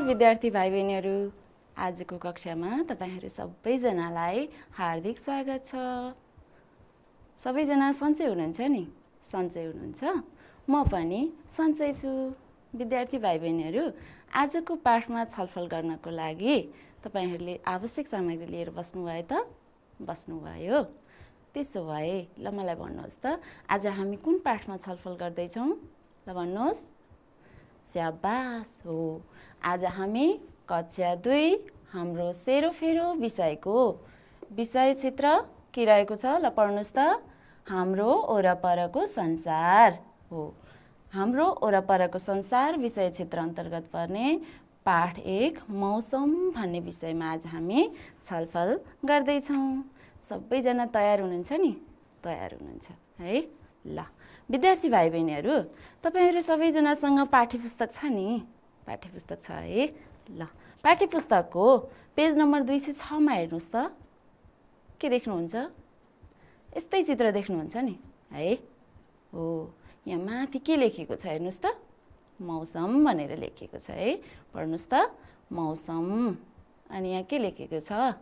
नमस्कार विद्यार्थी भाइ बहिनीहरू, आजको कक्षामा तपाईहरू सबैजनालाई हार्दिक स्वागत छ। सबैजना सन्चै हुनुहुन्छ नि? सन्चै हुनुहुन्छ? म पनि सन्चै छु। विद्यार्थी भाइ बहिनीहरू, आजको पाठमा छलफल गर्नको लागि तपाईहरूले आवश्यक सामग्री लिएर बस्नुभयो त? बस्नुभयो? त्यसो भए ल मलाई भन्नुहोस् त, आज हामी कुन पाठमा छलफल गर्दैछौँ? ल भन्नुहोस्। स्याबास हो, आज हामी कक्षा 2 हाम्रो सेरोफेरो विषयको विषय क्षेत्र के रहेको छ? ल पढ्नुहोस् त। हाम्रो वरपरको संसार हो। हाम्रो वरपरको संसार विषय क्षेत्र अन्तर्गत पर्ने पाठ 1 मौसम भन्ने विषयमा आज हामी छलफल गर्दैछौँ। सबैजना तयार हुनुहुन्छ नि? तयार हुनुहुन्छ है? ल विद्यार्थी भाइ बहिनीहरू, तपाईहरू सबैजनासँग पाठ्यपुस्तक छ नि? पाठ्यपुस्तक छ है? ल पाठ्यपुस्तकको पेज नम्बर 206 मा हेर्नुहोस् त। के देख्नुहुन्छ? यस्तै चित्र देख्नुहुन्छ नि है? हो, यहाँ माथि के लेखेको छ हेर्नुहोस् त? मौसम भनेर लेखेको छ है? पढ्नुहोस् त। मौसम। अनि यहाँ के लेखेको छ?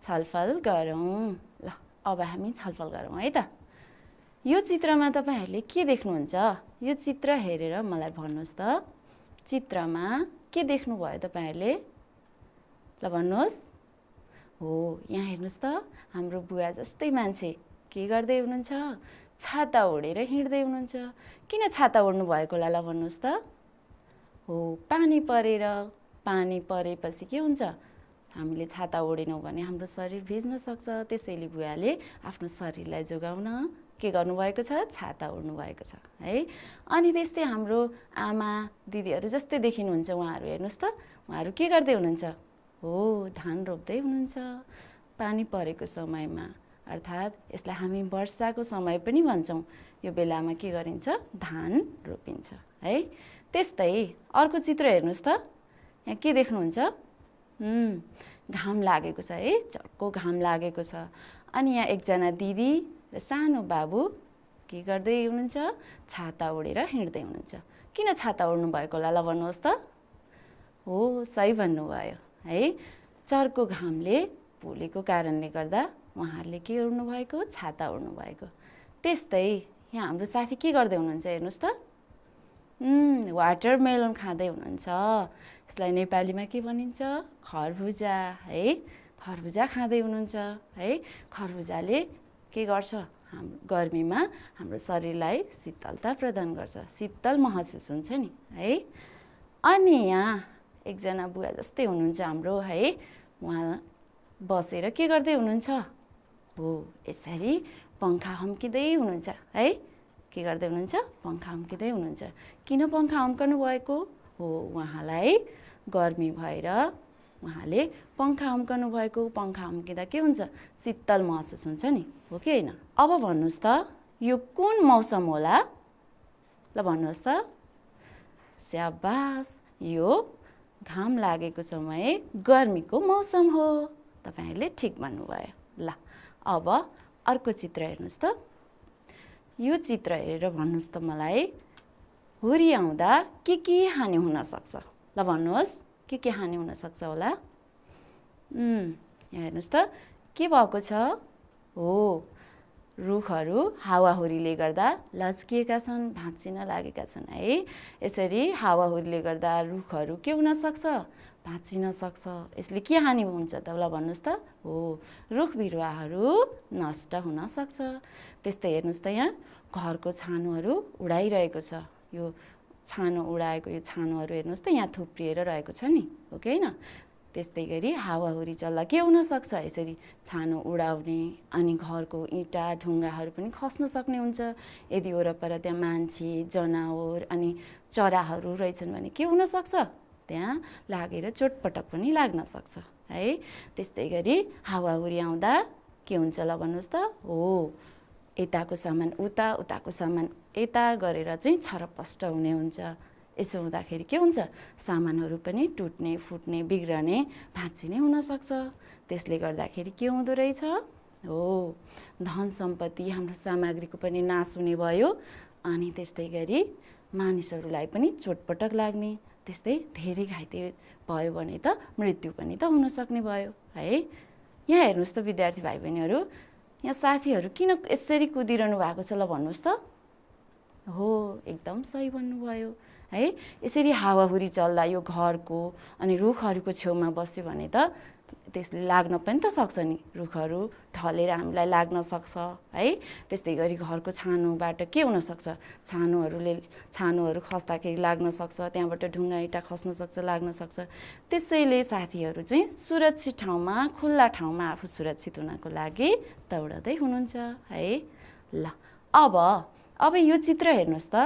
छलफल गरौँ। ल अब हामी छलफल गरौँ है त। यो चित्रमा तपाईहरूले के देख्नुहुन्छ? यो चित्र हेरेर मलाई भन्नुहोस् त। चित्रमा के देख्नुभयो तपाईहरूले? ल भन्नुहोस्। हो, यहाँ हेर्नुहोस् त, हाम्रो बुवा जस्तै मान्छे के गर्दै हुनुहुन्छ? छाता ओढेर हिँड्दै हुनुहुन्छ। किन छाता ओढ्नु भएको होला? ल भन्नुहोस् त। हो, पानी परेपछि के हुन्छ? हामीले छाता ओढेनौँ भने हाम्रो शरीर भिज्न सक्छ। त्यसैले बुवाले आफ्नो शरीरलाई जोगाउन के गर्नुभएको छ? छाता ओढ्नु भएको छ है। अनि त्यस्तै हाम्रो आमा दिदीहरू जस्तै देखिनुहुन्छ उहाँहरू, हेर्नुहोस् त, उहाँहरू के गर्दै हुनुहुन्छ? हो, धान रोप्दै हुनुहुन्छ पानी परेको समयमा, अर्थात् यसलाई हामी वर्षाको समय पनि भन्छौँ। यो बेलामा के गरिन्छ? धान रोपिन्छ है। त्यस्तै अर्को चित्र हेर्नुहोस् त। यहाँ के देख्नुहुन्छ? घाम लागेको छ है, चर्को घाम लागेको छ। अनि यहाँ एकजना दिदी र सानो बाबु के गर्दै हुनुहुन्छ? छाता ओढेर हिँड्दै हुनुहुन्छ। किन छाता ओढ्नु भएको होला? ल भन्नुहोस् त। हो, सही भन्नुभयो है। चर्को घामले पोलेको कारणले गर्दा उहाँहरूले के ओढ्नु भएको? छाता ओढ्नु भएको। त्यस्तै यहाँ हाम्रो साथी के गर्दै हुनुहुन्छ हेर्नुहोस् त। वाटरमेलन खाँदै हुनुहुन्छ। यसलाई नेपालीमा के भनिन्छ? खरबुजा है। खरबुजा खाँदै हुनुहुन्छ है। खरबुजाले के गर्छ? गर्मीमा हाम्रो शरीरलाई शीतलता प्रदान गर्छ। शीतल महसुस हुन्छ नि है। अनि यहाँ एकजना बुवा जस्तै हुनुहुन्छ हाम्रो है। उहाँ बसेर के गर्दै हुनुहुन्छ? हो, यसरी पङ्खा हम्किँदै हुनुहुन्छ है। के गर्दै हुनुहुन्छ? पङ्खा हम्किँदै हुनुहुन्छ। किन पङ्खा हम्कनु भएको? हो, उहाँलाई गर्मी भएर उहाँले पङ्खा हम्कनु भएको। पङ्खा हम्किँदा के हुन्छ? शीतल महसुस हुन्छ नि, हो कि होइन? अब भन्नुहोस् त, यो कुन मौसम होला? ल भन्नुहोस् त। स्याबास, यो घाम लागेको समय गर्मीको मौसम हो। तपाईहरूले ठिक भन्नुभयो। ल अब अर्को चित्र हेर्नुहोस् त। यो चित्र हेरेर भन्नुहोस् त मलाई, हुरी आउँदा के हानि हुन सक्छ? ल भन्नुहोस्, के हानि हुन सक्छ होला? यहाँ हेर्नुहोस् त, के भएको छ? हो, रुखहरू हावाहुरीले गर्दा लच्किएका छन्, भाँचिन लागेका छन् है। यसरी हावाहुरीले गर्दा रुखहरू के हुन सक्छ? भाँचिन सक्छ। यसले के हानि हुन्छ त? ल भन्नुहोस् त। हो, रुख बिरुवाहरू नष्ट हुन सक्छ। त्यस्तै हेर्नुहोस् त, यहाँ घरको छानोहरू उडाइरहेको छ। यो छानो उडाएको यो छानोहरू हेर्नुहोस् त, यहाँ थुप्रिएर रहेको छ नि, हो कि होइन? त्यस्तै गरी हावाहुरी चल्दा के हुनसक्छ? यसरी छानो उडाउने अनि घरको इँटा ढुङ्गाहरू पनि खस्न सक्ने हुन्छ। यदि वरपर त्यहाँ मान्छे, जनावर अनि चराहरू रहेछन् भने के हुनसक्छ? त्यहाँ लागेर चोटपटक पनि लाग्न सक्छ है। त्यस्तै गरी हावाहुरी आउँदा के हुन्छ? ल भन्नुहोस् त। हो, यताको सामान उता, उताको सामान यता गरेर चाहिँ छरपष्ट हुने हुन्छ। यसो हुँदाखेरि के हुन्छ? सामानहरू पनि टुट्ने, फुट्ने, बिग्रने, भाँचिने हुनसक्छ। त्यसले गर्दाखेरि के हुँदो रहेछ? हो, धन सम्पत्ति, हाम्रो सामग्रीको पनि नाश हुने भयो। अनि त्यस्तै गरी मानिसहरूलाई पनि चोटपटक लाग्ने, त्यस्तै धेरै घाइते भयो भने त मृत्यु पनि त हुनसक्ने भयो है। यहाँ हेर्नुहोस् त विद्यार्थी भाइ बहिनीहरू, यहाँ साथीहरू किन यसरी कुदिरहनु भएको छ ल भन्नुहोस् त। हो, एकदम सही भन्नुभयो है। यसरी हावाहुरी चल्दा यो घरको अनि रुखहरूको छेउमा बस्यो भने त त्यसले लाग्न पनि त सक्छ नि, रुखहरू ढलेर हामीलाई लाग्न सक्छ है। त्यस्तै गरी घरको छानोबाट के हुनसक्छ, छानोहरू खस्दाखेरि लाग्न सक्छ, त्यहाँबाट ढुङ्गा इँटा खस्न सक्छ, लाग्न सक्छ। त्यसैले साथीहरू चाहिँ सुरक्षित ठाउँमा, खुल्ला ठाउँमा आफू सुरक्षित हुनको लागि दौडदै हुनुहुन्छ है। ल अब यो चित्र हेर्नुहोस् त,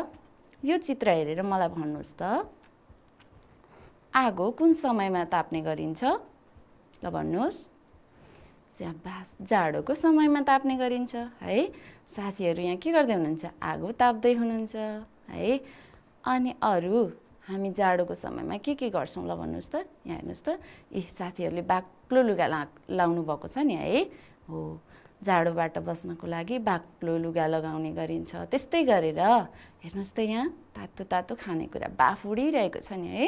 यो चित्र हेरेर मलाई भन्नुहोस् त, आगो कुन समयमा ताप्ने गरिन्छ ल भन्नुहोस्। स्याबास, जाडोको समयमा ताप्ने गरिन्छ है। साथीहरू यहाँ के गर्दै हुनुहुन्छ, आगो ताप्दै हुनुहुन्छ है। अनि अरू हामी जाडोको समयमा के गर्छौँ ल भन्नुहोस् त। यहाँ हेर्नुहोस् त, साथीहरूले बाक्लो लुगा लाउनु भएको छ नि है। हो, जाडोबाट बस्नको लागि बाक्लो लुगा लगाउने गरिन्छ। त्यस्तै गरेर हेर्नुहोस् त, यहाँ तातो तातो खानेकुरा बाफ उडिरहेको छ नि है।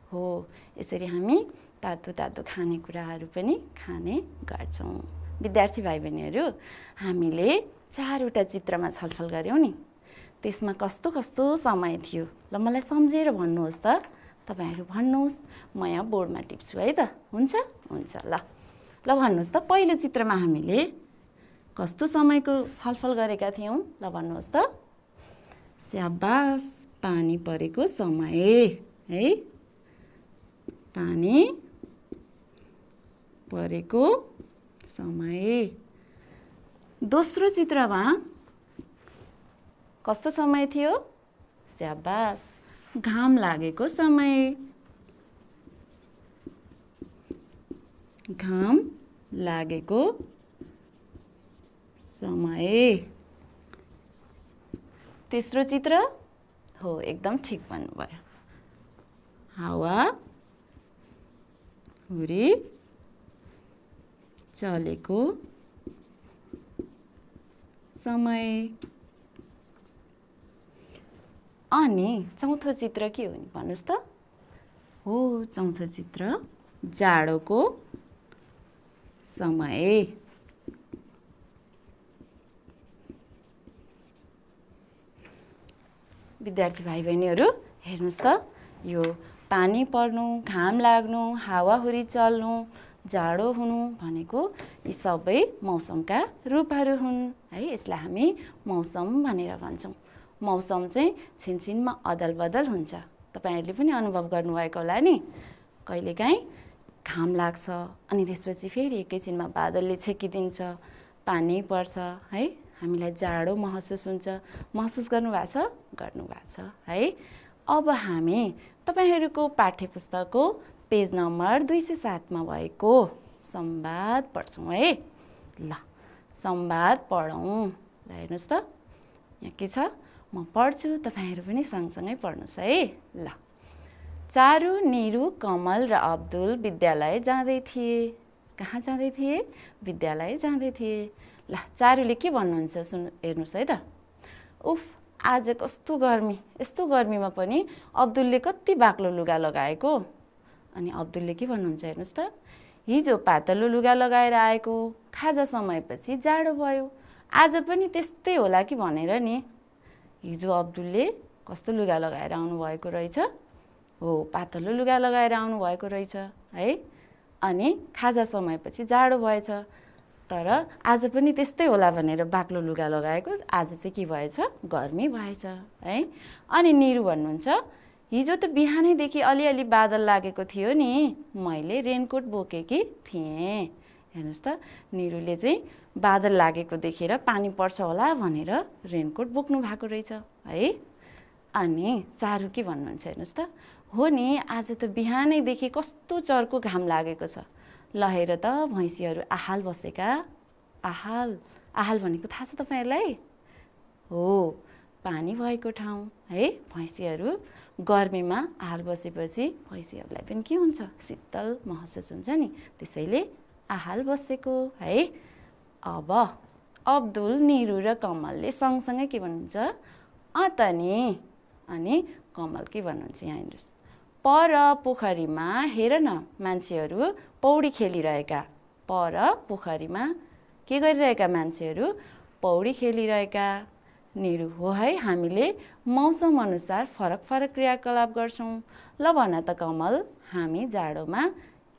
हो, यसरी हामी तातो तातो खानेकुराहरू पनि खाने गर्छौँ। विद्यार्थी भाइ बहिनीहरू, हामीले 4वटा चित्रमा छलफल गऱ्यौँ नि, त्यसमा कस्तो कस्तो समय थियो ल मलाई सम्झेर भन्नुहोस् त। तपाईँहरू भन्नुहोस्, म यहाँ बोर्डमा टिप्छु है त। हुन्छ हुन्छ, ल भन्नुहोस् त, पहिलो चित्रमा हामीले कस्तो समयको छलफल गरेका थियौँ ल भन्नुहोस् त। स्याबास, पानी परेको समय है, पानी परेको समय। दोस्रो चित्रमा कस्तो समय थियो, स्याबास, घाम लागेको समय, घाम लागेको समय। तेस्रो चित्र, हो एकदम ठिक भन्नुभयो, हावा हुरी चलेको समय। अनि चौथो चित्र के हो भन्नुहोस् त। हो, चौथो चित्र जाडोको समय। विद्यार्थी भाइ बहिनीहरू हेर्नुहोस् त, यो पानी पर्नु, घाम लाग्नु, हावाहुरी चल्नु, जाडो हुनु भनेको यी सबै मौसमका रूपहरू हुन् है। यसलाई हामी मौसम भनेर भन्छौँ। मौसम चाहिँ छिनछिनमा अदल बदल हुन्छ। तपाईँहरूले पनि अनुभव गर्नुभएको होला नि, कहिलेकाहीँ घाम लाग्छ अनि त्यसपछि फेरि एकैछिनमा बादलले छेकिदिन्छ, पानी पर्छ है, हामीलाई जाडो महसुस हुन्छ। महसुस गर्नुभएको छ है। अब हामी तपाईँहरूको पाठ्यपुस्तकको पेज नम्बर 207 मा भएको संवाद पढ्छौँ है। ल संवाद पढौँ। ल हेर्नुहोस् त, यहाँ के छ, म पढ्छु, तपाईँहरू पनि सँगसँगै पढ्नुहोस् है। ल, चारु, निरु, कमल र अब्दुल विद्यालय जाँदै थिए। कहाँ जाँदै थिए? विद्यालय जाँदै थिए। ल, चारुले के भन्नुहुन्छ हेर्नुहोस् है त। उफ, आज कस्तो गर्मी, यस्तो गर्मीमा पनि अब्दुलले कति बाक्लो लुगा लगाएको। अनि अब्दुलले के भन्नुहुन्छ हेर्नुहोस् त, हिजो पातलो लुगा लगाएर आएको, खाजा समयपछि जाडो भयो, आज पनि त्यस्तै होला कि भनेर नि। हिजो अब्दुलले कस्तो लुगा लगाएर आउनुभएको रहेछ? हो, पातलो लुगा लगाएर आउनुभएको रहेछ है। अनि खाजा समयपछि जाडो भएछ, तर आज पनि त्यस्तै होला भनेर बाक्लो लुगा लगाएको, आज चाहिँ के भएछ? गर्मी भएछ है। अनि निरु भन्नुहुन्छ, हिजो त बिहानैदेखि अलिअलि बादल लागेको थियो नि, मैले रेनकोट बोकेकी थिएँ। हेर्नुहोस् त, निरुले चाहिँ बादल लागेको देखेर पानी पर्छ होला भनेर रेनकोट बोक्नु भएको रहेछ है। अनि चारु के भन्नुहुन्छ हेर्नुहोस् त, हो नि, आज त बिहानैदेखि कस्तो चर्को घाम लागेको छ। ल हेर त, भैँसीहरू आहाल बसेका। आहाल भनेको थाहा छ तपाईँहरूलाई? हो, पानी भएको ठाउँ है। भैँसीहरू गर्मीमा आहाल बसेपछि भैँसीहरूलाई पनि के हुन्छ? शीतल महसुस हुन्छ नि, त्यसैले आहाल बसेको है। अब अब्दुल, निरु र कमलले सँगसँगै के भन्नुहुन्छ? त नि। अनि कमल के भन्नुहुन्छ यहाँ हेर्नुहोस्, पर पोखरीमा हेर न मान्छेहरू पौडी खेलिरहेका। पर पोखरीमा के गरिरहेका मान्छेहरू? पौडी खेलिरहेका। निरु हो है, हामीले मौसम अनुसार फरक फरक क्रियाकलाप गर्छौँ। ल भन त कमल, हामी जाडोमा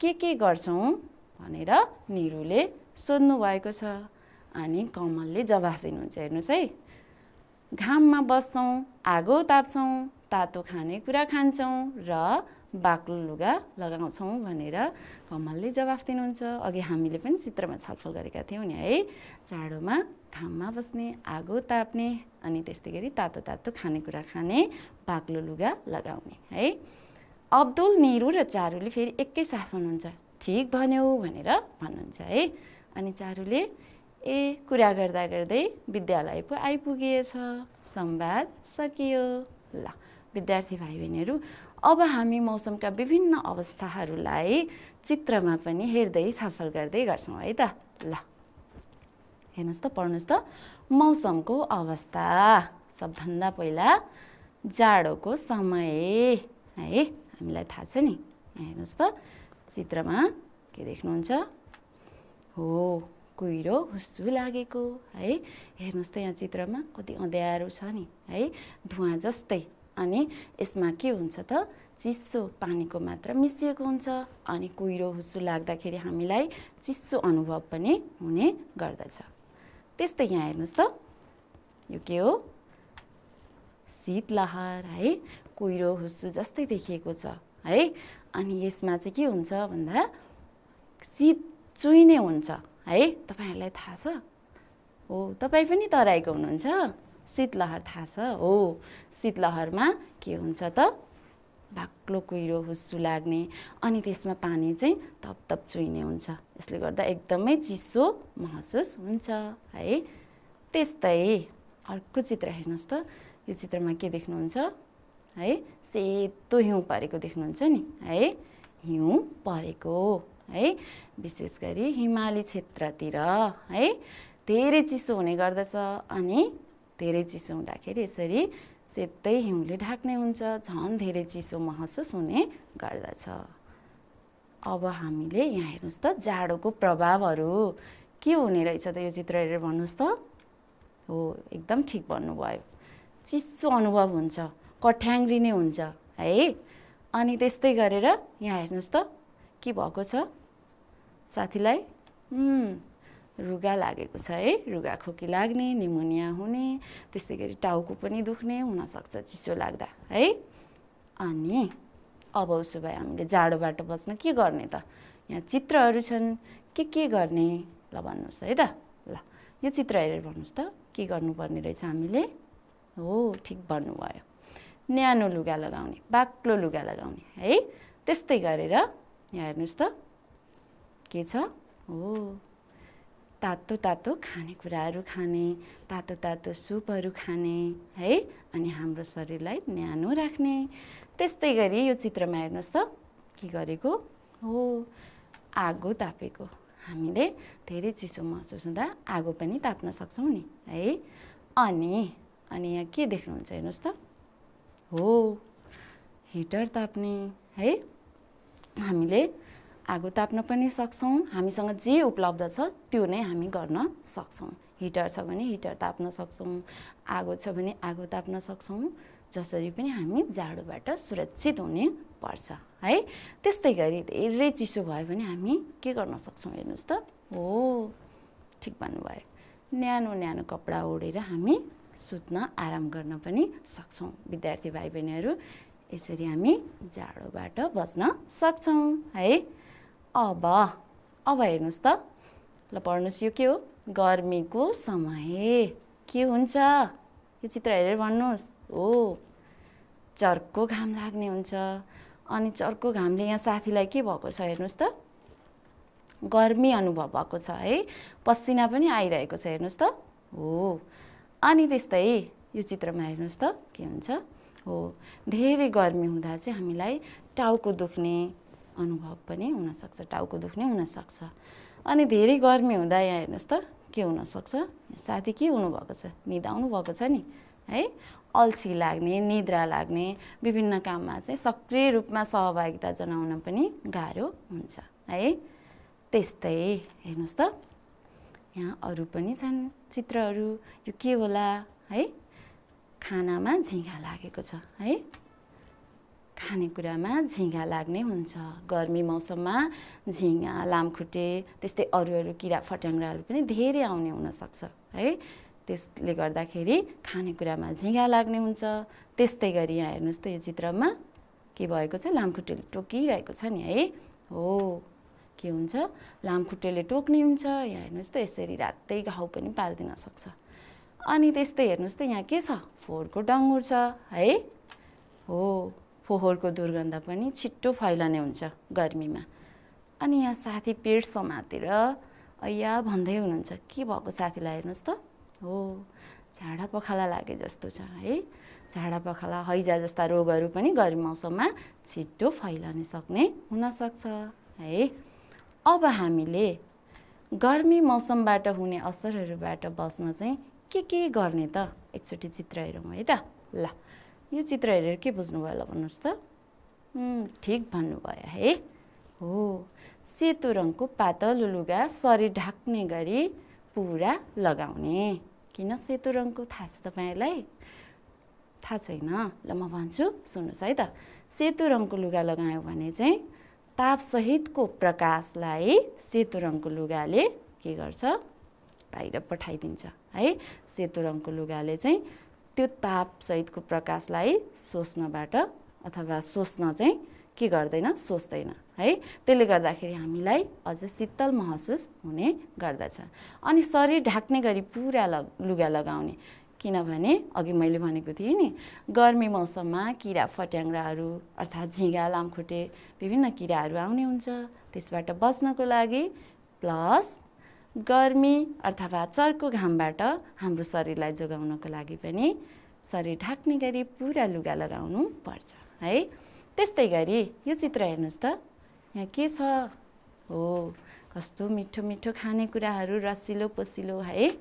के गर्छौँ भनेर निरुले सोध्नु भएको छ। अनि कमलले जवाफ दिनुहुन्छ। हेर्नुहोस् है, घाममा बस्छौँ, आगो ताप्छौँ, तातो खानेकुरा खान्छौँ र बाक्लो लुगा लगाउँछौँ भनेर कमलले जवाफ दिनुहुन्छ। अघि हामीले पनि चित्रमा छलफल गरेका थियौँ नि है, जाडोमा घाममा बस्ने, आगो ताप्ने, अनि त्यस्तै गरी तातो तातो खानेकुरा खाने, बाक्लो लुगा लगाउने है। अब्दुल, निरु र चारुले फेरि एकैसाथ भन्नुहुन्छ, ठिक भन्यौ भनेर भन्नुहुन्छ है। अनि चारुले कुरा गर्दा गर्दै विद्यालय पो आइपुगेछ, संवाद सकियो। ल विद्यार्थी भाइ बहिनीहरू, अब हामी मौसमका विभिन्न अवस्थाहरूलाई चित्रमा पनि हेर्दै छलफल गर्दै गर्छौँ है त। ल हेर्नुहोस् त, पढ्नुहोस् त। मौसमको अवस्था, सबभन्दा पहिला जाडोको समय है, हामीलाई थाहा छ नि। हेर्नुहोस् त, चित्रमा के देख्नुहुन्छ? हो, कुहिरो हुस्सु लागेको है। हेर्नुहोस् त, यहाँ चित्रमा कति अँध्यारो छ नि है, धुवाँ जस्तै। अनि यसमा के हुन्छ त? चिसो पानीको मात्रा मिसिएको हुन्छ। अनि कुहिरो हुस्सु लाग्दाखेरि हामीलाई चिसो अनुभव पनि हुने गर्दछ। त्यस्तै यहाँ हेर्नुहोस् त, यो के हो? शीतलहर है, कुहिरो हुस्सु जस्तै देखिएको छ है। अनि यसमा चाहिँ के हुन्छ भन्दा शीत चुइने हुन्छ है। तपाईँहरूलाई थाहा छ? हो, तपाईँ पनि तराईको हुनुहुन्छ, शीतलहर थाहा छ? हो, शीतलहरमा के हुन्छ त? बाक्लो कुहिरो हुस्सु लाग्ने, अनि त्यसमा पानी चाहिँ तपतप चुइने हुन्छ। यसले गर्दा एकदमै चिसो महसुस हुन्छ है। त्यस्तै अर्को चित्र हेर्नुहोस् त, यो चित्रमा के देख्नुहुन्छ है? सेतो हिउँ परेको देख्नुहुन्छ नि है, हिउँ परेको है। विशेष गरी हिमाली क्षेत्रतिर है धेरै चिसो हुने गर्दछ। अनि धेरै चिसो हुँदाखेरि यसरी सेतै हिउँले ढाक्ने हुन्छ, झन् धेरै चिसो महसुस हुने गर्दछ। अब हामीले यहाँ हेर्नुहोस् त, जाडोको प्रभावहरू के हुने रहेछ त? यो चित्र हेरेर भन्नुहोस् त। हो, एकदम ठिक भन्नुभयो, चिसो अनुभव हुन्छ, कठ्याङ्ग्रिने हुन्छ है। अनि त्यस्तै गरेर यहाँ हेर्नुहोस् त, के भएको छ साथीलाई? रुगा लागेको छ है, रुगा खोकी लाग्ने, निमोनिया हुने, त्यस्तै गरी टाउको पनि दुख्ने हुनसक्छ चिसो लाग्दा है। अनि अब उसो भए हामीले जाडोबाट बच्न के गर्ने त? यहाँ चित्रहरू छन्, के गर्ने? ल भन्नुहोस् है त। ल यो चित्र हेरेर भन्नुहोस् त, के गर्नुपर्ने रहेछ हामीले? हो, ठिक भन्नुभयो, न्यानो लुगा लगाउने, बाक्लो लुगा लगाउने है। त्यस्तै गरेर यहाँ हेर्नुहोस् त, के छ? हो, तातो तातो खानेकुराहरू खाने, तातो तातो सुपहरू खाने है। अनि हाम्रो शरीरलाई न्यानो राख्ने। त्यस्तै गरी यो चित्रमा हेर्नुहोस् त, के गरेको? हो, आगो तापेको। हामीले धेरै चिसो महसुस हुँदा आगो पनि ताप्न सक्छौँ नि है। अनि यहाँ के देख्नुहुन्छ? हेर्नुहोस् त, हो, हिटर ताप्ने है। हामीले आगो ताप्न पनि सक्छौँ, हामीसँग जे उपलब्ध छ त्यो नै हामी गर्न सक्छौँ। हिटर छ भने हिटर ताप्न सक्छौँ, आगो छ भने आगो ताप्न सक्छौँ। जसरी पनि हामी जाडोबाट सुरक्षित हुने पर्छ है। त्यस्तै गरी धेरै चिसो भयो भने हामी के गर्न सक्छौँ? हेर्नुहोस् त। हो, ठिक भन्नुभयो, न्यानो न्यानो कपडा ओढेर हामी सुत्न, आराम गर्न पनि सक्छौँ। विद्यार्थी भाइ बहिनीहरू, यसरी हामी जाडोबाट बच्न सक्छौँ है। अब हेर्नुहोस् त, ल पढ्नुहोस्, यो के हो? गर्मीको समय के हुन्छ? यो चित्र हेरेर भन्नुहोस्। हो, चर्को घाम लाग्ने हुन्छ। अनि चर्को घामले यहाँ साथीलाई के भएको छ? हेर्नुहोस् त, गर्मी अनुभव भएको छ है, पसिना पनि आइरहेको छ। हेर्नुहोस् त। हो, अनि त्यस्तै यो चित्रमा हेर्नुहोस् त, के हुन्छ? हो, धेरै गर्मी हुँदा चाहिँ हामीलाई टाउको दुख्ने अनुभव पनि हुनसक्छ, टाउको दुख्ने हुनसक्छ। अनि धेरै गर्मी हुँदा यहाँ हेर्नुहोस् त, के हुनसक्छ? साथी के हुनुभएको छ? निदाउनु भएको छ नि है। अल्छी लाग्ने, निद्रा लाग्ने, विभिन्न काममा चाहिँ सक्रिय रूपमा सहभागिता जनाउन पनि गाह्रो हुन्छ है। त्यस्तै हेर्नुहोस् त, यहाँ अरू पनि छन् चित्रहरू। यो के होला है? खानामा झिँगा लागेको छ है। खानेकुरामा झिँगा लाग्ने हुन्छ। गर्मी मौसममा झिँगा, लामखुट्टे, त्यस्तै अरू किरा फट्याङ्ग्राहरू पनि धेरै आउने हुनसक्छ है। त्यसले गर्दाखेरि खानेकुरामा झिँगा लाग्ने हुन्छ। त्यस्तै गरी यहाँ हेर्नुहोस् त, यो चित्रमा के भएको छ? लामखुट्टेले टोकिरहेको छ नि है। हो, के हुन्छ? लामखुट्टेले टोक्ने हुन्छ। यहाँ हेर्नुहोस् त, यसरी रातै घाउ पनि पारिदिन सक्छ। अनि त्यस्तै हेर्नुहोस् त, यहाँ के छ? फोहोरको डङ्गुर छ है। हो, फोहोरको दुर्गन्ध पनि छिट्टो फैलने हुन्छ गर्मीमा। अनि यहाँ साथी पेट समातेर अय्या भन्दै हुनुहुन्छ। के भएको साथीलाई हेर्नुहोस् त? हो, झाडा पखाला लागे जस्तो छ है। झाडा पखाला, हैजा जस्ता रोगहरू पनि गर्मी मौसममा छिट्टो फैलन सक्ने हुनसक्छ है। अब हामीले गर्मी मौसमबाट हुने असरहरूबाट बस्न चाहिँ के गर्ने त? एकचोटि चित्र हेरौँ है त। ल, यो चित्र हेरेर के बुझ्नुभयो ल भन्नुहोस् त? ठिक भन्नुभयो है। हो, सेतो रङको पातलो लुगा शरीर ढाक्ने गरी पुरा लगाउने। किन सेतो रङको थाहा छ तपाईँलाई? थाहा छैन? ल म भन्छु, सुन्नुहोस् है त। सेतो रङको लुगा लगायो भने चाहिँ तापसहितको प्रकाशलाई सेतो रङको लुगाले के गर्छ? बाहिर पठाइदिन्छ है। सेतो रङको लुगाले चाहिँ त्यो तापसहितको प्रकाशलाई सोच्नबाट अथवा सोच्न चाहिँ के गर्दैन? सोच्दैन है। त्यसले गर्दाखेरि हामीलाई अझ शीतल महसुस हुने गर्दछ। अनि शरीर ढाक्ने गरी पुरा लुगा लगाउने, किनभने अघि मैले भनेको थिएँ नि, गर्मी मौसममा किरा फट्याङ्ग्राहरू अर्थात् झिँगा, लामखुट्टे, विभिन्न किराहरू आउने हुन्छ। त्यसबाट बच्नको लागि प्लस गर्मी अथवा चर्को घामबाट हाम्रो शरीरलाई जोगाउनको लागि पनि शरीर ढाक्ने गरी पुरा लुगा लगाउनु पर्छ है। त्यस्तै गरी यो चित्र हेर्नुहोस् त, यहाँ के छ? हो, कस्तो मिठो मिठो खानेकुराहरू, रसिलो पोसिलो है।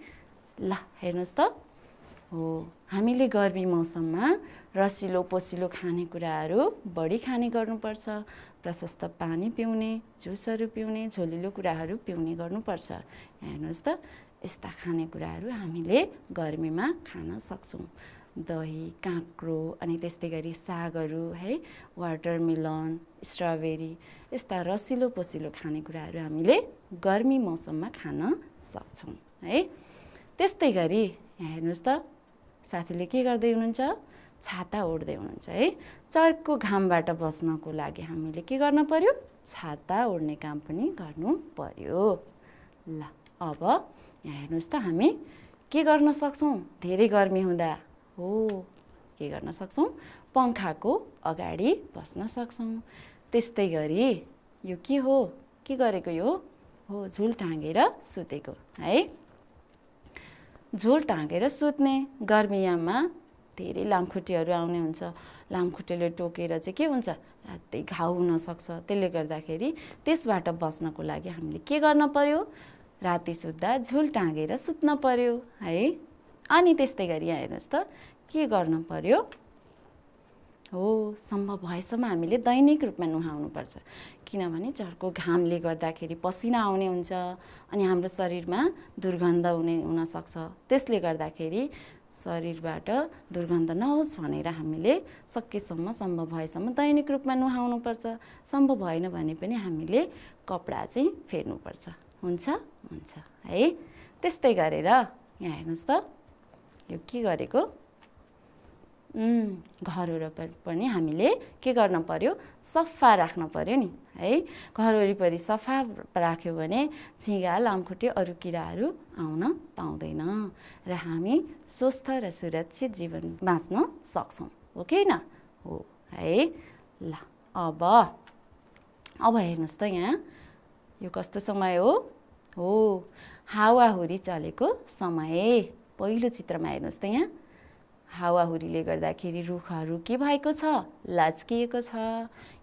ल हेर्नुहोस् त। हो, हामीले गर्मी मौसममा रसिलो पोसिलो खानेकुराहरू बढी खाने गर्नुपर्छ। प्रशस्त पानी पिउने, जुसहरू पिउने, झोलिलो कुराहरू पिउने गर्नुपर्छ। यहाँ हेर्नुहोस् त, यस्ता खानेकुराहरू हामीले गर्मीमा खान सक्छौँ। दही, काँक्रो, अनि त्यस्तै गरी सागहरू है, वाटरमेलन, स्ट्रबेरी, यस्ता रसिलो पोसिलो खानेकुराहरू हामीले गर्मी मौसममा खान सक्छौँ है। त्यस्तै गरी यहाँ हेर्नुहोस् त, साथीले के गर्दै हुनुहुन्छ? छाता ओढ्दै हुनुहुन्छ है। चर्को घामबाट बस्नको लागि हामीले के गर्न पर्यो? छाता ओढ्ने काम पनि गर्नु पर्यो। ल, अब यहाँ हेर्नुहोस् त, हामी के गर्न सक्छौँ? धेरै गर्मी हुँदा हो, के गर्न सक्छौँ? पङ्खाको अगाडि बस्न सक्छौँ। त्यस्तै गरी यो के हो? के गरेको यो? हो, झुल टाँगेर सुतेको है। झुल टाँगेर सुत्ने। गर्मीयाममा धेरै लामखुट्टेहरू आउने हुन्छ। लामखुट्टेले टोकेर चाहिँ के हुन्छ? रातै घाउ हुनसक्छ। त्यसले गर्दाखेरि त्यसबाट बस्नको लागि हामीले के गर्न पर्यो? राति सुत्दा झुल टाँगेर सुत्न पर्यो है। अनि त्यस्तै गरी यहाँ हेर्नुहोस् त, के गर्न पर्यो? हो, सम्भव भएसम्म हामीले दैनिक रूपमा नुहाउनुपर्छ। किनभने चर्को घामले गर्दाखेरि पसिना आउने हुन्छ अनि हाम्रो शरीरमा दुर्गन्ध हुनसक्छ। त्यसले गर्दाखेरि शरीरबाट दुर्गन्ध नहोस् भनेर हामीले सकेसम्म, सम्भव भएसम्म दैनिक रूपमा नुहाउनुपर्छ। सम्भव भएन भने पनि हामीले कपडा चाहिँ फेर्नुपर्छ। हुन्छ हुन्छ है। त्यस्तै गरेर यहाँ हेर्नुहोस् त, यो के गरेको? घरहरू पनि हामीले के गर्न पर्यो? सफा राख्न पर्यो नि है। घर वरिपरि सफा राख्यो भने झिँगा, लामखुट्टे, अरू किराहरू आउन पाउँदैन र हामी स्वस्थ र सुरक्षित जीवन बाँच्न सक्छौँ। हो कि न? हो है। ल, अब हेर्नुहोस् त, यहाँ यो कस्तो समय हो? हो, हावाहुरी चलेको समय। पहिलो चित्रमा हेर्नुहोस् त, यहाँ हावाहुरीले गर्दाखेरि रुखहरू के भएको छ? लच्किएको छ।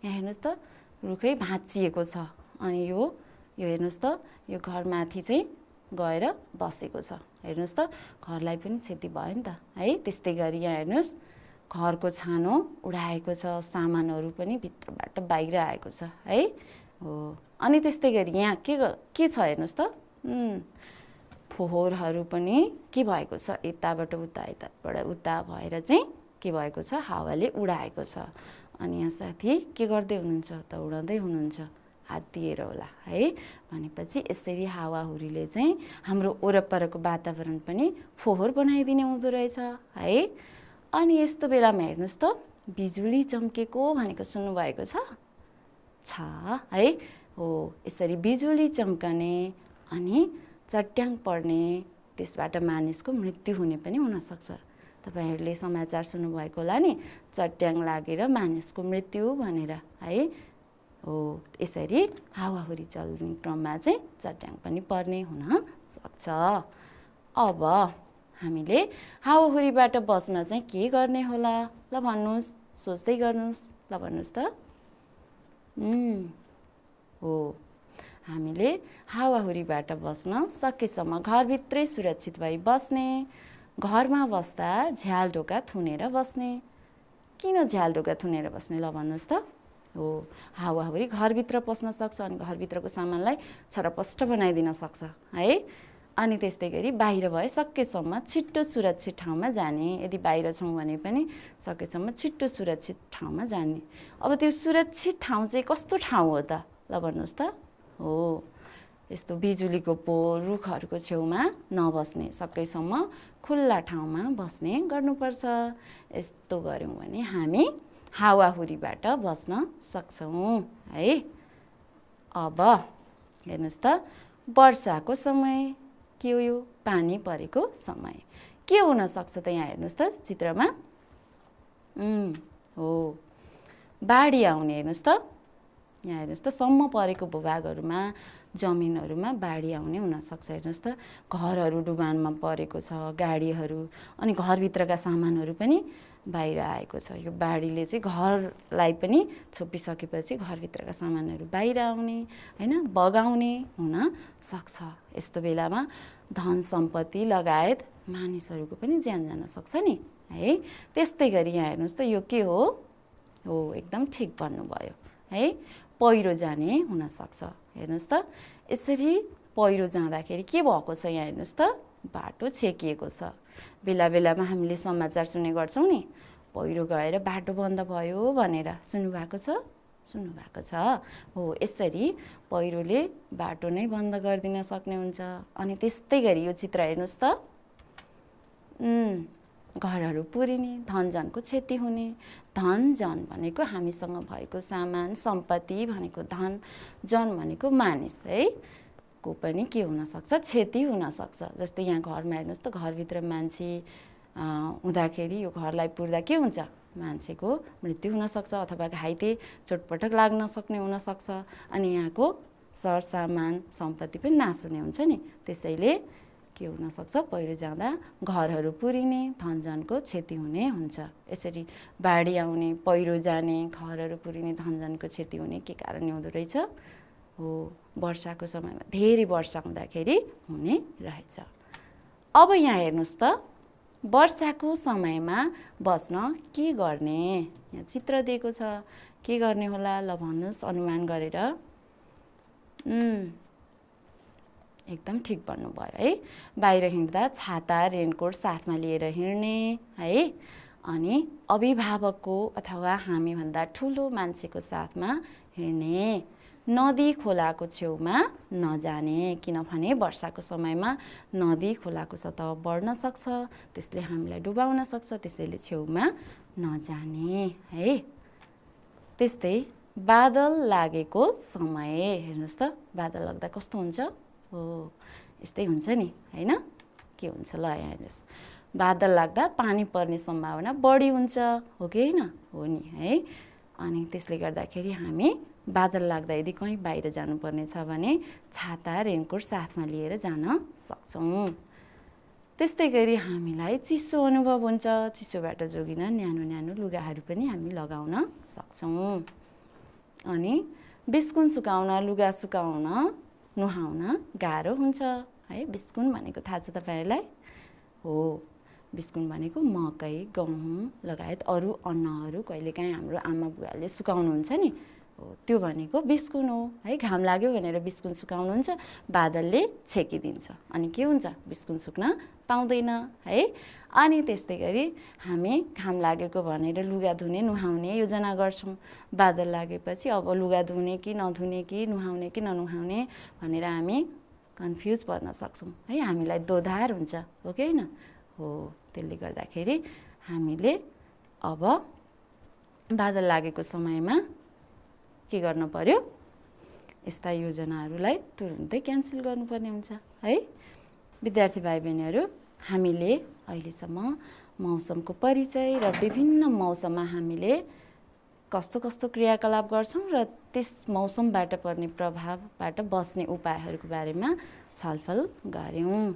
यहाँ हेर्नुहोस् त, रुखै भाँचिएको छ। अनि यो हेर्नुहोस् त, यो घरमाथि चाहिँ गएर बसेको छ। हेर्नुहोस् त घरलाई पनि क्षति भयो नि त है। त्यस्तै गरी यहाँ हेर्नुहोस् घरको छानो उडाएको छ, सामानहरू पनि भित्रबाट बाहिर आएको छ है। हो अनि त्यस्तै गरी यहाँ के छ हेर्नुहोस् त फोहोरहरू पनि के भएको छ, यताबाट उता यताबाट उता भएर चाहिँ के भएको छ, हावाले उडाएको छ। अनि यहाँ साथी के गर्दै हुनुहुन्छ, दौडाउँदै हुनुहुन्छ, हात दिएर होला है। भनेपछि यसरी हावाहुरीले चाहिँ हाम्रो वरपरको वातावरण पनि फोहोर बनाइदिने हुँदो रहेछ है। अनि यस्तो बेलामा हेर्नुहोस् त बिजुली चम्केको भनेको सुन्नुभएको छ है। हो यसरी बिजुली चम्कने अनि चट्याङ पर्ने, त्यसबाट मानिसको मृत्यु हुने पनि हुनसक्छ। तपाईहरूले समाचार सुन्नुभएको होला नि, चट्याङ लागेर मानिसको मृत्यु भनेर है। हो यसरी हावाहुरी चल्ने क्रममा चाहिँ चट्याङ पनि पर्ने हुन सक्छ। अब हामीले हावाहुरीबाट बच्न चाहिँ के गर्ने होला, ल भन्नुहोस्, सोच्दै गर्नुहोस्, ल भन्नुहोस् त। हो हामीले हावाहुरीबाट बस्न सकेसम्म घरभित्रै सुरक्षित भई बस्ने, घरमा बस्दा झ्याल ढोका थुनेर बस्ने। किन झ्याल ढोका थुनेर बस्ने, ल भन्नुहोस् त। हो हावाहुरी घरभित्र पस्न सक्छ अनि घरभित्रको सामानलाई छरपष्ट बनाइदिन सक्छ है। अनि त्यस्तै गरी बाहिर भए सकेसम्म छिट्टो सुरक्षित ठाउँमा जाने। यदि बाहिर छौँ भने पनि सकेसम्म छिट्टो सुरक्षित ठाउँमा जाने। अब त्यो सुरक्षित ठाउँ चाहिँ कस्तो ठाउँ हो त, ल भन्नुहोस् त। हो यस्तो बिजुलीको पोल रुखहरूको छेउमा नबस्ने, सकेसम्म खुल्ला ठाउँमा बस्ने गर्नुपर्छ। यस्तो गऱ्यौँ भने हामी हावाहुरीबाट बस्न सक्छौँ है। अब हेर्नुहोस् त वर्षाको समय के हो, यो पानी परेको समय। के हुन सक्छ त यहाँ हेर्नुहोस् त चित्रमा। हो बाढी आउने। हेर्नुहोस् त यहाँ हेर्नुहोस् त सम्म परेको भूभागहरूमा जमिनहरूमा बाढी आउने हुनसक्छ। हेर्नुहोस् त घरहरू डुबानमा परेको छ, गाडीहरू अनि घरभित्रका सामानहरू पनि बाहिर आएको छ। यो बाढीले चाहिँ घरलाई पनि छोपिसकेपछि घरभित्रका सामानहरू बाहिर आउने होइन, बगाउने हुन सक्छ। यस्तो बेलामा धन सम्पत्ति लगायत मानिसहरूको पनि ज्यान जान सक्छ नि है। त्यस्तै गरी यहाँ हेर्नुहोस् त यो के हो, हो एकदम ठिक भन्नुभयो है, पहिरो जाने हुनसक्छ। हेर्नुहोस् त यसरी पहिरो जाँदाखेरि के भएको छ, यहाँ हेर्नुहोस् त बाटो छेकिएको छ। बेला बेलामा हामीले समाचार सुन्ने गर्छौँ नि, पहिरो गएर बाटो बन्द भयो भनेर सुन्नुभएको छ, सुन्नुभएको छ। हो यसरी पहिरोले बाटो नै बन्द गरिदिन सक्ने हुन्छ। अनि त्यस्तै गरी यो चित्र हेर्नुहोस् त घरहरू पुरिने, धनजनको क्षति हुने। धनजन भनेको हामीसँग भएको सामान सम्पत्ति भनेको, धन जन भनेको मानिस है को पनि के हुनसक्छ, क्षति हुनसक्छ। जस्तै यहाँ घरमा हेर्नुहोस् त घरभित्र मान्छे हुँदाखेरि यो घरलाई पुर्दा के हुन्छ, मान्छेको मृत्यु हुनसक्छ अथवा घाइते चोटपटक लाग्न सक्ने हुनसक्छ। अनि यहाँको सरसामान सम्पत्ति पनि नाश हुने हुन्छ नि। त्यसैले के हुनसक्छ, पहिरो जाँदा घरहरू पुरिने, धनजनको क्षति हुने हुन्छ। यसरी बाढी आउने, पहिरो जाने, घरहरू पुरिने, धनजनको क्षति हुने के कारणले हुँदो रहेछ, हो वर्षाको समयमा धेरै वर्षा हुँदाखेरि हुने रहेछ। अब यहाँ हेर्नुहोस् त वर्षाको समयमा बस्न के गर्ने, यहाँ चित्र दिएको छ, के गर्ने होला, ल भन्नुहोस् अनुमान गरेर। एकदम ठिक भन्नुभयो है। बाहिर हिँड्दा छाता रेनकोट साथमा लिएर हिँड्ने है। अनि अभिभावकको अथवा हामीभन्दा ठुलो मान्छेको साथमा हिँड्ने। नदी खोलाको छेउमा नजाने, किनभने वर्षाको समयमा नदी खोलाको सतह बढ्न सक्छ, त्यसले हामीलाई डुबाउन सक्छ। त्यसैले छेउमा नजाने है। त्यस्तै बादल लागेको समय हेर्नुहोस् त, बादल लाग्दा कस्तो हुन्छ, हो यस्तै हुन्छ नि होइन। के हुन्छ ल यहाँ हेर्नुहोस्, बादल लाग्दा पानी पर्ने सम्भावना बढी हुन्छ, हो कि होइन, हो नि है। अनि त्यसले गर्दाखेरि हामी बादल लाग्दा यदि कहीँ बाहिर जानुपर्ने छ भने छाता रेनकोट साथमा लिएर जान सक्छौँ। त्यस्तै गरी हामीलाई चिसो अनुभव हुन्छ, चिसोबाट जोगिन न्यानो न्यानो लुगाहरू पनि हामी लगाउन सक्छौँ। अनि बिस्कुन सुकाउन, लुगा सुकाउन, नुहाउन गाह्रो हुन्छ है। बिस्कुन भनेको थाहा छ तपाईहरुलाई? हो, बिस्कुन भनेको मकै, गहुँ लगायत अरू अन्नहरू कहिलेकाहीँ हाम्रो आमा बुवाले सुकाउनुहुन्छ नि, हो त्यो भनेको बिस्कुन हो है। घाम लाग्यो भनेर बिस्कुन सुकाउनुहुन्छ, बादलले छेकिदिन्छ अनि के हुन्छ? बिस्कुन सुक्न पाउँदैन है। अनि त्यस्तै गरी हामी घाम लागेको भनेर लुगा धुने नुहाउने योजना गर्छौँ। बादल लागेपछि अब लुगा धुने कि नधुने कि नुहाउने कि ननुहाउने भनेर हामी कन्फ्युज पर्न सक्छौँ है। हामीलाई दोधार हुन्छ, हो कि होइन? हो, त्यसले गर्दाखेरि हामीले अब बादल लागेको समयमा के गर्नु पर्यो? यस्ता योजनाहरूलाई तुरुन्तै क्यान्सल गर्नुपर्ने हुन्छ है। विद्यार्थी भाइ बहिनीहरू, हामीले अहिलेसम्म मौसमको परिचय र विभिन्न मौसममा हामीले कस्तो कस्तो क्रियाकलाप गर्छौँ र त्यस मौसमबाट पर्ने प्रभावबाट बस्ने उपायहरूको बारेमा छलफल गऱ्यौँ।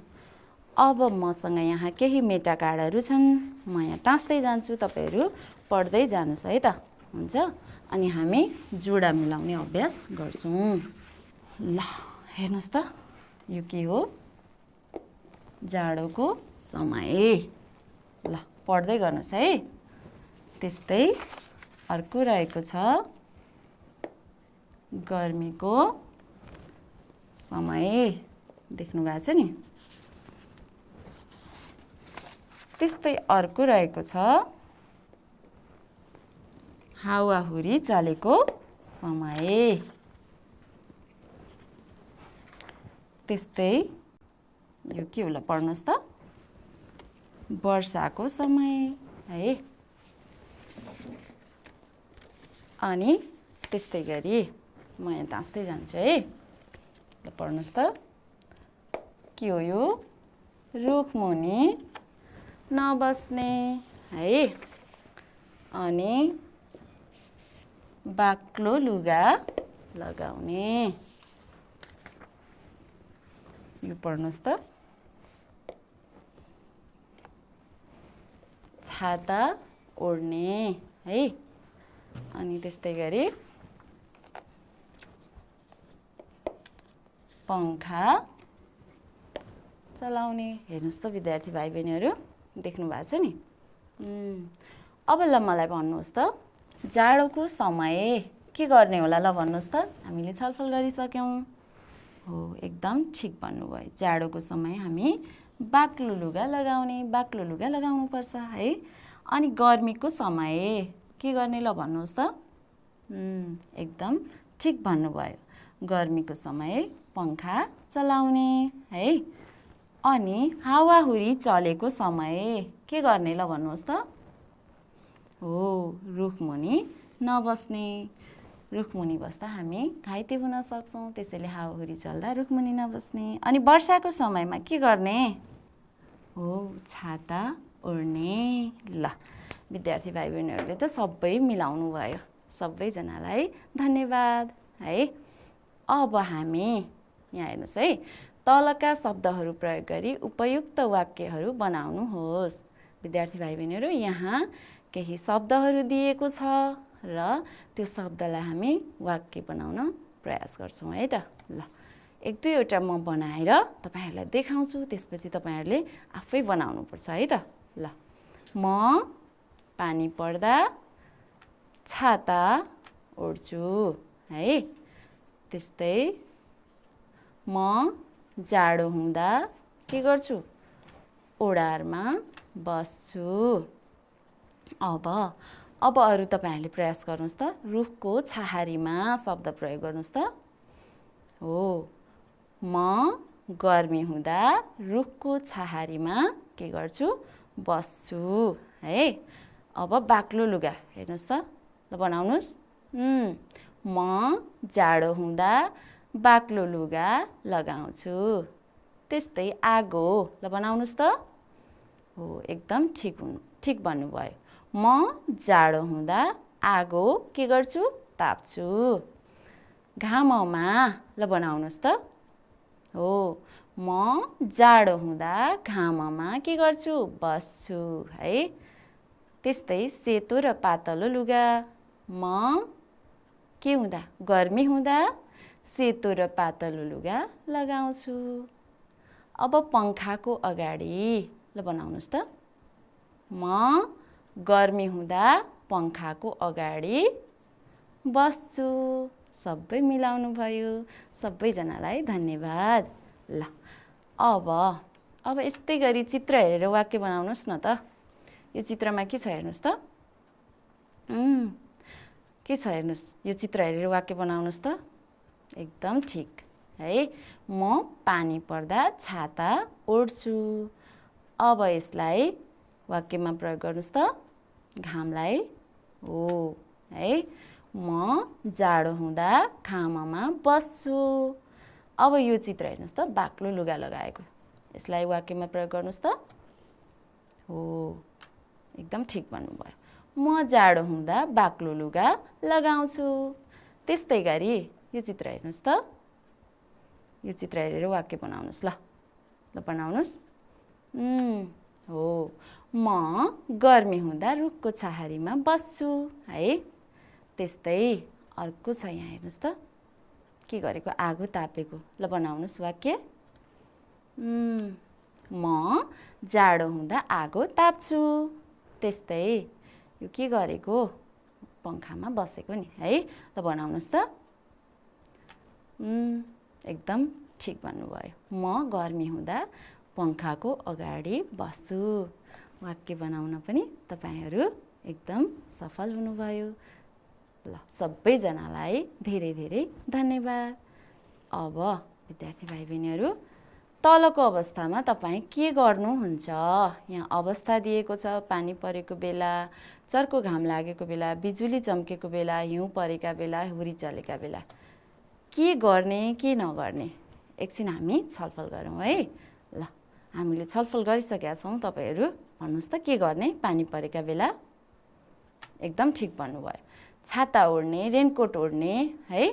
अब मसँग यहाँ केही मेटा कार्डहरू छन्, म यहाँ टाँस्दै जान्छु, तपाईहरू पढ्दै जानुस् है त, हुन्छ? अनि हामी जोडा मिलाउने अभ्यास गर्छौँ। ल हेर्नुहोस् त, यो के हो? जाडोको समय। ल पढ्दै गर्नुहोस् है। त्यस्तै अर्को रहेको छ गर्मीको समय, देख्नु भएको छ नि। त्यस्तै अर्को रहेको छ हावाहुरी चलेको समय। त्यस्तै यो के होला पढ्नुहोस् त? वर्षाको समय है। अनि त्यस्तै गरी म यहाँ टाँस्दै जान्छु है। ल पढ्नुहोस् त, के हो यो? रुखमुनि नबस्ने है। अनि बाक्लो लुगा लगाउने। यो पढ्नुहोस् त, छाता ओढ्ने है। अनि त्यस्तै गरी पंखा चलाउने। हेर्नुहोस् त विद्यार्थी भाइ बहिनीहरू, देख्नु भएको छ नि। अब ल मलाई भन्नुहोस् त, जाडोको समय के गर्ने होला? ल भन्नुहोस् त। हामीले छलफल गरिसक्यौँ। हो, एकदम ठिक भन्नुभयो। जाडोको समय हामी बाक्लो लुगा लगाउने, बाक्लो लुगा लगाउनु पर्छ है। अनि गर्मीको समय के गर्ने? ल भन्नुहोस् त। एकदम ठिक भन्नुभयो। गर्मीको समय पंखा चलाउने है। अनि हावाहुरी चलेको समय के गर्ने? ल भन्नुहोस् त। हो, रुखमुनि नबस्ने। रुखमुनि बस्दा हामी घाइते हुन सक्छौँ, त्यसैले हावाहुरी चल्दा रुखमुनि नबस्ने। अनि वर्षाको समयमा के गर्ने? हो, छाता ओढ्ने। ल विद्यार्थी भाइ बहिनीहरूले त सबै मिलाउनु भयो, सबैजनालाई धन्यवाद है। अब हामी यहाँ हेर्नुहोस् है, तलका शब्दहरू प्रयोग गरी उपयुक्त वाक्यहरू बनाउनुहोस्। विद्यार्थी भाइ बहिनीहरू, यहाँ केही शब्दहरू दिएको छ र त्यो शब्दलाई हामी वाक्य बनाउन प्रयास गर्छौँ है त। ल एक दुईवटा म बनाएर तपाईहरुलाई देखाउँछु, त्यसपछि तपाईहरुले आफै बनाउनुपर्छ है त। ल म पानी पर्दा छाता ओढ्छु है। त्यस्तै म जाडो हुँदा के गर्छु? ओडारमा बस्छु। अब अरु तपाईहरुले प्रयास गर्नुस् त। रुखको छाहारीमा शब्द प्रयोग गर्नुस् त। हो, म गर्मी हुँदा रुखको छाहारीमा के गर्छु? बस्छु है। अब बाक्लो लुगा हेर्नुस् त, ल बनाउनुस्। म जाडो हुँदा बाक्लो लुगा लगाउँछु। त्यस्तै आगो, ल बनाउनुस् त। हो, एकदम ठिक भन्नुभयो। म जाडो हुँदा आगो के गर्छु? ताप्छु। घाममा, ल बनाउनुस् त। हो, म जाडो हुँदा घाममा के गर्छु? बस्छु है। त्यस्तै सेतो र पातलो लुगा, म के हुँदा? गर्मी हुँदा सेतो र पातलो लुगा लगाउँछु। अब पंखाको अगाडि ल बनाउनुस् त। म गर्मी हुँदा पंखाको अगाडि बस्छु। सबै मिलाउनु भयो। सबैजनालाई धन्यवाद। ल अब यस्तै गरी चित्र हेरेर वाक्य बनाउनुस् न त। यो चित्रमा के छ हेर्नुस् त। के छ हेर्नुस्। यो चित्र हेरेर वाक्य बनाउनुस् त। एकदम ठिक है। म पानी पर्दा छाता ओढ्छु। अब यसलाई वाक्यमा प्रयोग गर्नुस् त। घामलाई हो है। म जाडो हुँदा घाममा बस्छु। अब यो चित्र हेर्नुस् त, बाक्लो लुगा लगाएको। यसलाई वाक्यमा प्रयोग गर्नुस् त। हो एकदम ठिक भन्नुभयो। म जाडो हुँदा बाक्लो लुगा लगाउँछु। त्यस्तै गरी यो चित्र हेर्नुस् त। यो चित्र हेरेर वाक्य बनाउनुस् ल बनाउनुस्। हो म गर्मी हुँदा रुखको छाहारीमा बस्छु है। त्यस्तै अर्को छ यहाँ हेर्नुस् त। के गरेको आगो तापेको। ल बनाउनुस् वाक्य। म जाडो हुँदा आगो ताप्छु। त्यस्तै यो के गरेको पंखामा बसेको नि है। ल बनाउनुस् त। एकदम ठिक भन्नुभयो। म गर्मी हुँदा पंखाको अगाडि बस्छु। वाक्य बनाउन पनि तपाईहरू एकदम सफल हुनुभयो। ल सबैजनालाई धेरै धेरै धन्यवाद। अब विद्यार्थी भाइ बहिनीहरू, तलको अवस्थामा तपाईँ के गर्नुहुन्छ? यहाँ अवस्था दिएको छ। पानी परेको बेला, चर्को घाम लागेको बेला, बिजुली चम्केको बेला, हिउँ परेका बेला, हुरी चलेका बेला। के गर्ने के नगर्ने एकछिन हामी छलफल गरौँ है। ल हामीले छलफल गरिसकेका छौँ। तपाईहरू भन्नुहोस् त के गर्ने पानी परेका बेला। एकदम ठिक भन्नुभयो। छाता ओढ्ने, रेनकोट ओढ्ने है।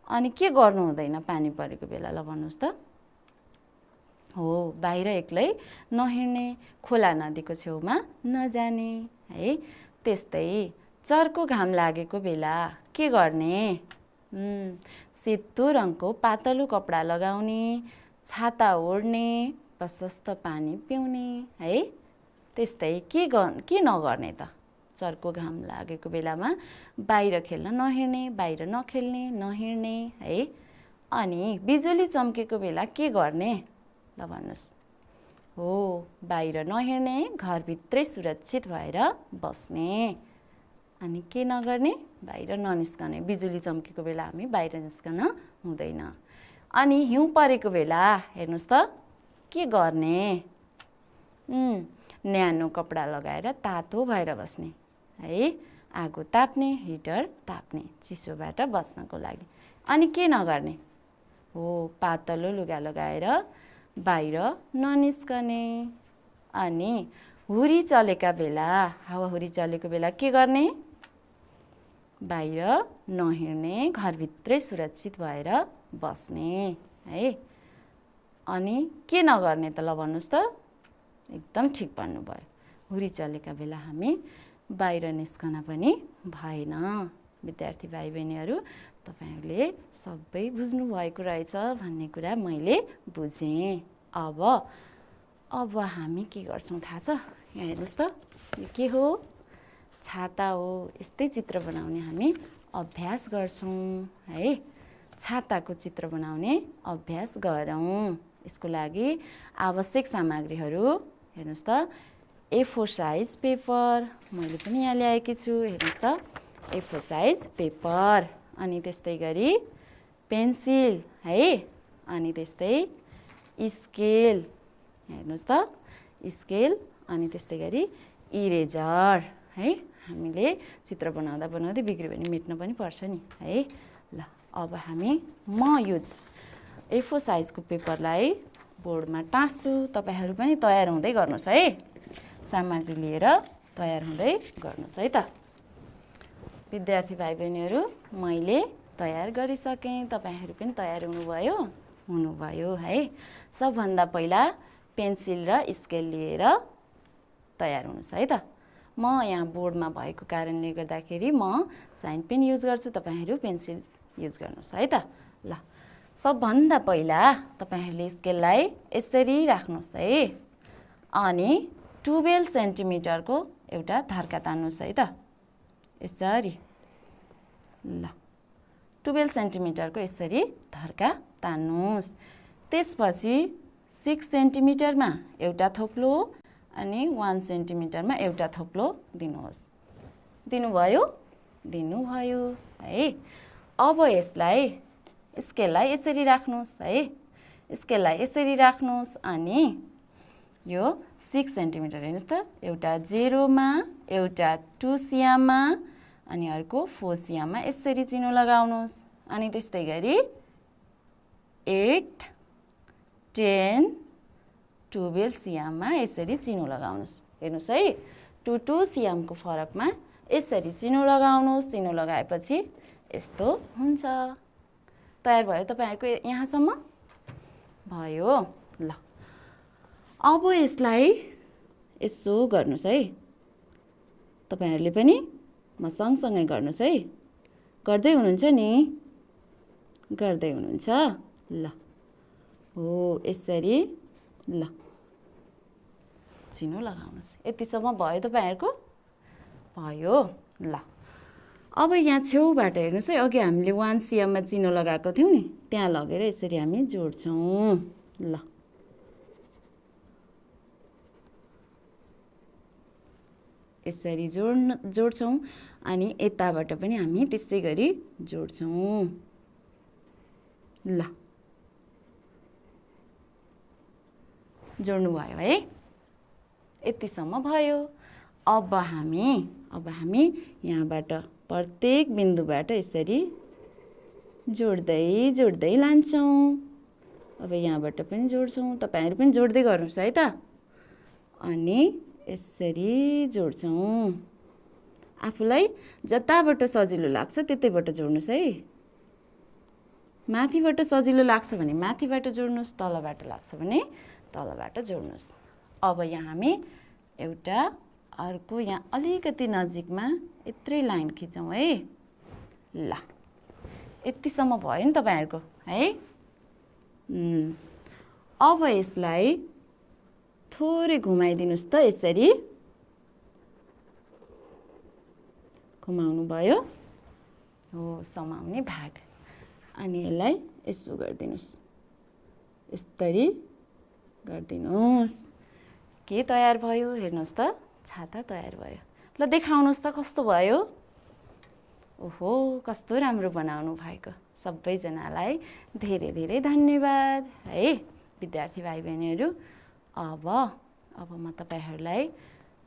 अनि के गर्नु हुँदैन पानी परेको बेला ल भन्नुहोस् त। हो बाहिर एक्लै नहिँड्ने, खोला नदीको छेउमा नजाने है। त्यस्तै चर्को घाम लागेको बेला के गर्ने? सेतो रङको पातलो कपडा लगाउने, छाता ओढ्ने, प्रशस्त पानी पिउने है। त्यस्तै के नगर्ने त? चर्को घाम लागेको बेलामा बाहिर खेल्न नहिँड्ने, बाहिर नखेल्ने, नहिँड्ने है। अनि बिजुली चम्केको बेला के गर्ने ल भन्नुहोस्। हो बाहिर नहिँड्ने, घरभित्रै सुरक्षित भएर बस्ने। अनि के नगर्ने? बाहिर ननिस्कने। बिजुली चम्केको बेला हामी बाहिर निस्कन हुँदैन। अनि हिउँ परेको बेला हेर्नुहोस् त के गर्ने? न्यानो कपडा लगाएर तातो भएर बस्ने है। आगो ताप्ने, हिटर ताप्ने चिसोबाट बस्नको लागि। अनि के नगर्ने? हो पातलो लुगा लगाएर बाहिर ननिस्कने। अनि हुरी चलेका बेला, हावाहुरी चलेको बेला के गर्ने? बाहिर नहिँड्ने, घरभित्रै सुरक्षित भएर बस्ने है। अनि के नगर्ने त ल भन्नुहोस् त। एकदम ठिक भन्नुभयो। हुरी चलेका बेला हामी बाहिर निस्कन पनि भएन। विद्यार्थी भाइ बहिनीहरू, तपाईहरूले सबै बुझ्नु भएको रहेछ भन्ने कुरा मैले बुझेँ। अब हामी के गर्छौँ थाहा छ? यहाँ हेर्नुहोस् त। यो के हो? छाता हो। यस्तै चित्र बनाउने हामी अभ्यास गर्छौँ है। छाताको चित्र बनाउने अभ्यास गरौँ। यसको लागि आवश्यक सामग्रीहरू हेर्नुहोस् त। A4 साइज पेपर मैले पनि यहाँ ल्याएकी छु। हेर्नुहोस् त A4 साइज पेपर। अनि त्यस्तै गरी पेन्सिल है। अनि त्यस्तै स्केल हेर्नुहोस् त स्केल। अनि त्यस्तै गरी इरेजर है। हामीले चित्र बनाउँदा बिग्रियो भने मेट्न पनि पर्छ नि है। ल अब म A4 साइजको पेपरलाई बोर्डमा टाँस्छु। तपाईहरू पनि तयार हुँदै गर्नुहोस् है। सामग्री लिएर तयार हुँदै गर्नुहोस् है त। विद्यार्थी भाइ बहिनीहरू, मैले तयार गरिसकेँ। तपाईहरू पनि तयार हुनुभयो है। सबभन्दा पहिला पेन्सिल र स्केल लिएर तयार हुनुहोस् है त। म यहाँ बोर्डमा भएको कारणले गर्दाखेरि म साइन पेन युज गर्छु। तपाईहरू पेन्सिल युज गर्नुहोस् है त। ल सबभन्दा पहिला तपाईहरुले स्केललाई यसरी राख्नुस् है अनि 12 सेन्टिमिटरको एउटा धर्का तान्नुस् है त यसरी ल 12 सेन्टिमिटरको यसरी धर्का तान्नुस् त्यसपछि 6 सेन्टिमिटरमा एउटा थोप्लो अनि 1 सेन्टिमिटरमा एउटा थोप्लो दिनुहोस् दिनुभयो है अब यसलाई स्केललाई यसरी राख्नुस् है स्केललाई यसरी राख्नुस् अनि यो 6 सेन्टिमिटर हेर्नुस् त एउटा 0 मा एउटा 2 सियाममा अनि अर्को 4 सियाममा यसरी चिनो लगाउनुस् अनि त्यस्तै गरी 8 10 12 सियाममा यसरी चिनो लगाउनुस् हेर्नुस् है 2 सियामको फरकमा यसरी चिनो लगाउनुस् चिनो लगाएपछि यस्तो हुन्छ तयार भयो तपाईहरुको यहाँसम्म भयो ल अब यसलाई यसो गर्नुस् है तपाईहरुले पनि म सँगसँगै गर्नुस् है गर्दै हुनुहुन्छ नि गर्दै हुनुहुन्छ ल हो यसरी ल चिनो लगाउनुस् यतिसम्म भयो तपाईहरुको भयो ल अब यहाँ छेउबाट हेर्नुस् है अघि हामीले 1 सिएममा चिनो लगाएको थियौ नि त्यहाँ लगेर यसरी हामी जोड्छौं ल यसरी जोड्छौं अनि यताबाट पनि हामी त्यसै गरी जोड्छौं ल जोड्नु भयो है यतिसम्म भयो अब हामी यहाँबाट प्रत्येक बिन्दुबाट यसरी जोड्दै लान्छौं अब यहाँबाट पनि जोड्छौं तपाईहरु पनि जोड्दै गर्नुस् है त अनि यसरी जोड्छौं आफुलाई जताबाट सजिलो लाग्छ त्यतैबाट जोड्नुस् है माथिबाट सजिलो लाग्छ भने माथिबाट जोड्नुस् तलबाट लाग्छ भने तलबाट जोड्नुस् अब यहाँ हामी एउटा अर्को यहाँ अलिकति नजिकमा यत्रै लाइन खिचौं है ल यतिसम्म भयो नि तपाईहरुको है अब यसलाई थोरै घुमाइदिनुस् त यसरी घुमाउनु भयो हो समाउने भाग अनि यसलाई यसो गर्दिनुस् यसरी गर्दिनुस् के तयार भयो हेर्नुस् त छाता तयार भयो ल देखाउनुस् त कस्तो भयो ओहो कस्तो राम्रो बनाउनु भएको सबैजनालाई धेरै धेरै धन्यवाद है विद्यार्थी भाइ बहिनीहरु अब म तपाईहरुलाई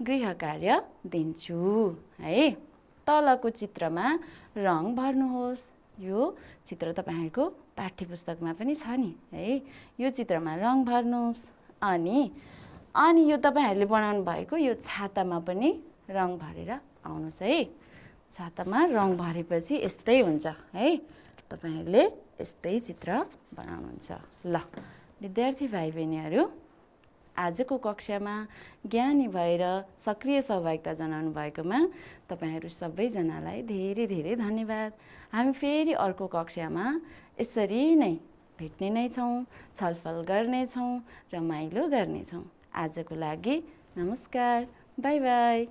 गृह कार्य दिन्छु है तलको चित्रमा रङ भर्नुहोस् यो चित्र तपाईहरुको पाठ्यपुस्तकमा पनि छ नि है यो चित्रमा रङ भर्नुहोस् अनि यो तपाईहरुले बनाउनु भएको यो छातामा पनि रङ भरेर आउनुस् है छातामा रङ भरेपछि यस्तै हुन्छ है तपाईहरुले यस्तै चित्र बनाउनुहुन्छ ल विद्यार्थी भाइ बहिनीहरु आजको कक्षामा ज्ञानी भएर सक्रिय सहभागिता जनाउनु भएकोमा तपाईहरु सबैजनालाई धेरै धेरै धन्यवाद हामी फेरि अर्को कक्षामा यसरी नै भेट्ने नै छौं छलफल गर्ने छौं रमाइलो गर्ने छौं आजको लागि नमस्कार बाइ बाइ